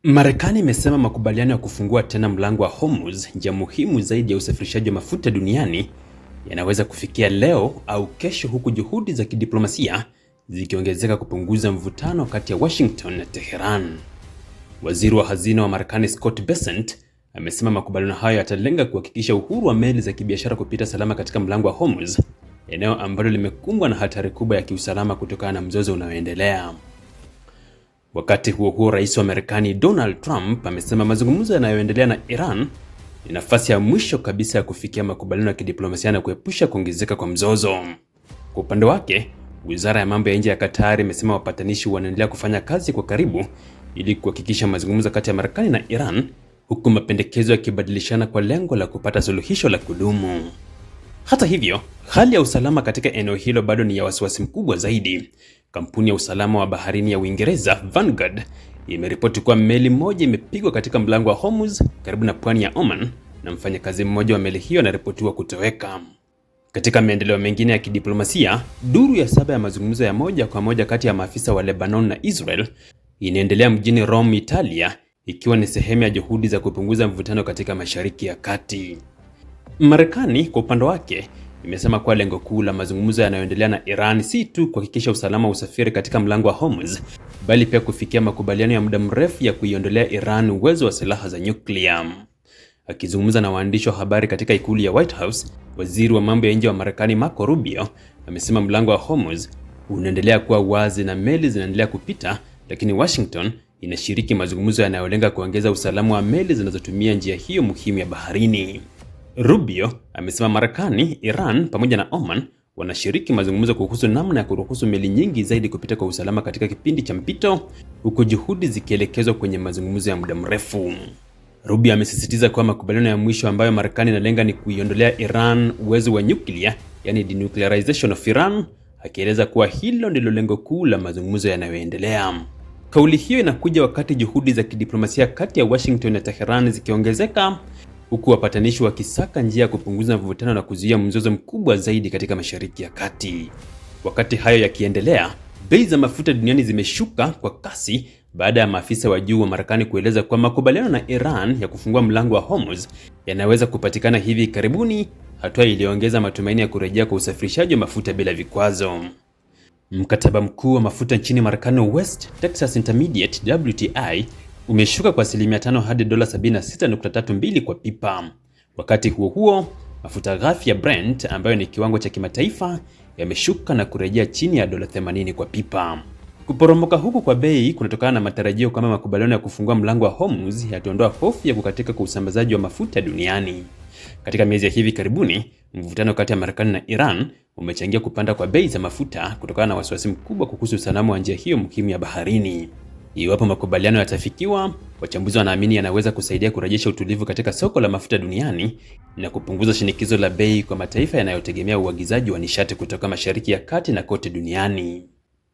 Marekani imesema makubaliano ya kufungua tena mlango wa Hormuz, njia muhimu zaidi ya usafirishaji wa mafuta duniani, yanaweza kufikia leo au kesho, huku juhudi za kidiplomasia zikiongezeka kupunguza mvutano kati ya Washington na Tehran. Waziri wa hazina wa Marekani Scott Bessent amesema makubaliano hayo yatalenga kuhakikisha uhuru wa meli za kibiashara kupita salama katika mlango wa Hormuz, eneo ambalo limekumbwa na hatari kubwa ya kiusalama kutokana na mzozo unaoendelea. Wakati huo huo, rais wa Marekani Donald Trump amesema mazungumzo yanayoendelea na Iran ni nafasi ya mwisho kabisa ya kufikia makubaliano ya kidiplomasia na kuepusha kuongezeka kwa mzozo. Kwa upande wake, wizara ya mambo ya nje ya Qatar imesema wapatanishi wanaendelea kufanya kazi kwa karibu ili kuhakikisha mazungumzo kati ya Marekani na Iran, huku mapendekezo yakibadilishana kwa lengo la kupata suluhisho la kudumu. Hata hivyo, hali ya usalama katika eneo hilo bado ni ya wasiwasi mkubwa zaidi. Kampuni ya usalama wa baharini ya Uingereza, Vanguard, imeripoti kuwa meli moja imepigwa katika mlango wa Hormuz karibu na pwani ya Oman, na mfanyakazi mmoja wa meli hiyo anaripotiwa kutoweka. Katika maendeleo mengine ya kidiplomasia, duru ya 7 ya mazungumzo ya moja kwa moja kati ya maafisa wa Lebanon na Israel inaendelea mjini Rome, Italia, ikiwa ni sehemu ya juhudi za kupunguza mvutano katika Mashariki ya Kati. Marekani kwa upande wake imesema kuwa lengo kuu la mazungumzo yanayoendelea na Iran si tu kuhakikisha usalama wa usafiri katika mlango wa Hormuz, bali pia kufikia makubaliano ya muda mrefu ya kuiondolea Iran uwezo wa silaha za nyuklia. Akizungumza na waandishi wa habari katika ikulu ya White House, waziri wa mambo ya nje wa Marekani Marco Rubio amesema mlango wa Hormuz unaendelea kuwa wazi na meli zinaendelea kupita, lakini Washington inashiriki mazungumzo yanayolenga kuongeza usalama wa meli zinazotumia njia hiyo muhimu ya baharini. Rubio amesema Marekani, Iran pamoja na Oman wanashiriki mazungumzo kuhusu namna ya kuruhusu meli nyingi zaidi kupita kwa usalama katika kipindi cha mpito, huku juhudi zikielekezwa kwenye mazungumzo ya muda mrefu. Rubio amesisitiza kuwa makubaliano ya mwisho ambayo Marekani inalenga ni kuiondolea Iran uwezo wa nyuklia, yani denuclearization of Iran, akieleza kuwa hilo ndilo lengo kuu la mazungumzo yanayoendelea. Kauli hiyo inakuja wakati juhudi za kidiplomasia kati ya Washington na Tehran zikiongezeka, huku wapatanishi wakisaka njia ya kupunguza mvutano na kuzuia mzozo mkubwa zaidi katika Mashariki ya Kati. Wakati hayo yakiendelea, bei za mafuta duniani zimeshuka kwa kasi baada ya maafisa wa juu wa Marekani kueleza kuwa makubaliano na Iran ya kufungua mlango wa Hormuz yanaweza kupatikana hivi karibuni, hatua iliyoongeza matumaini ya kurejea kwa usafirishaji wa mafuta bila vikwazo. Mkataba mkuu wa mafuta nchini Marekani, West Texas Intermediate WTI, umeshuka kwa 5% hadi $76.32 kwa pipa. Wakati huo huo, mafuta ghafi ya Brent ambayo ni kiwango cha kimataifa yameshuka na kurejea chini ya $80 kwa pipa. Kuporomoka huku kwa bei kunatokana na matarajio kama makubaliano ya kufungua mlango wa Hormuz yataondoa hofu ya kukatika kwa usambazaji wa mafuta duniani. Katika miezi ya hivi karibuni, mvutano kati ya Marekani na Iran umechangia kupanda kwa bei za mafuta kutokana na wasiwasi mkubwa kuhusu usalama wa njia hiyo muhimu ya baharini. Iwapo makubaliano yatafikiwa, wachambuzi wanaamini yanaweza kusaidia kurejesha utulivu katika soko la mafuta duniani na kupunguza shinikizo la bei kwa mataifa yanayotegemea uagizaji wa nishati kutoka Mashariki ya Kati na kote duniani.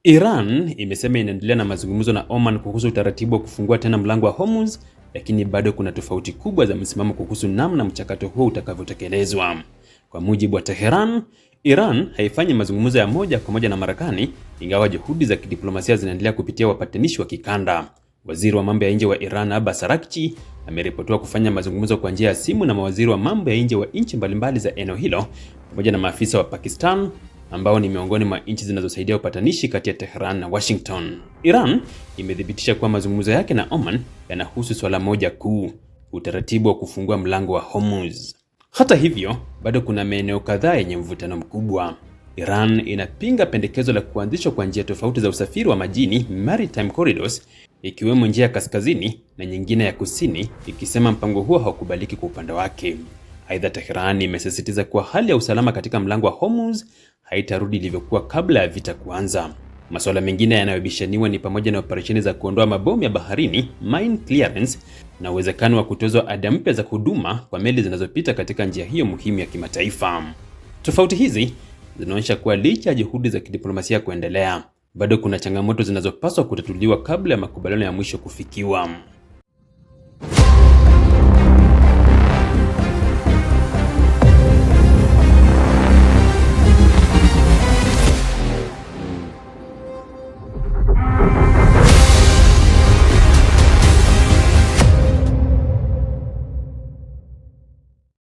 Iran imesema inaendelea na mazungumzo na Oman kuhusu utaratibu wa kufungua tena mlango wa Hormuz, lakini bado kuna tofauti kubwa za msimamo kuhusu namna mchakato huo utakavyotekelezwa. Kwa mujibu wa Tehran, Iran haifanyi mazungumzo ya moja kwa moja na Marekani, ingawa juhudi za kidiplomasia zinaendelea kupitia wapatanishi wa kikanda. Waziri wa mambo ya nje wa Iran Abbas Araghchi ameripotiwa kufanya mazungumzo kwa njia ya simu na mawaziri wa mambo ya nje wa nchi mbalimbali za eneo hilo pamoja na maafisa wa Pakistan, ambao ni miongoni mwa nchi zinazosaidia upatanishi kati ya Tehran na Washington. Iran imethibitisha kuwa mazungumzo yake na Oman yanahusu swala moja kuu: utaratibu wa kufungua mlango wa Hormuz. Hata hivyo, bado kuna maeneo kadhaa yenye mvutano mkubwa. Iran inapinga pendekezo la kuanzishwa kwa njia tofauti za usafiri wa majini, maritime corridors, ikiwemo njia ya kaskazini na nyingine ya kusini, ikisema mpango huo haukubaliki kwa upande wake. Aidha, Tehran imesisitiza kuwa hali ya usalama katika mlango wa Hormuz haitarudi ilivyokuwa kabla ya vita kuanza. Masuala mengine yanayobishaniwa ni pamoja na operesheni za kuondoa mabomu ya baharini, mine clearance, na uwezekano wa kutozwa ada mpya za huduma kwa meli zinazopita katika njia hiyo muhimu ya kimataifa. Tofauti hizi zinaonyesha kuwa licha ya juhudi za kidiplomasia kuendelea, bado kuna changamoto zinazopaswa kutatuliwa kabla ya makubaliano ya mwisho kufikiwa.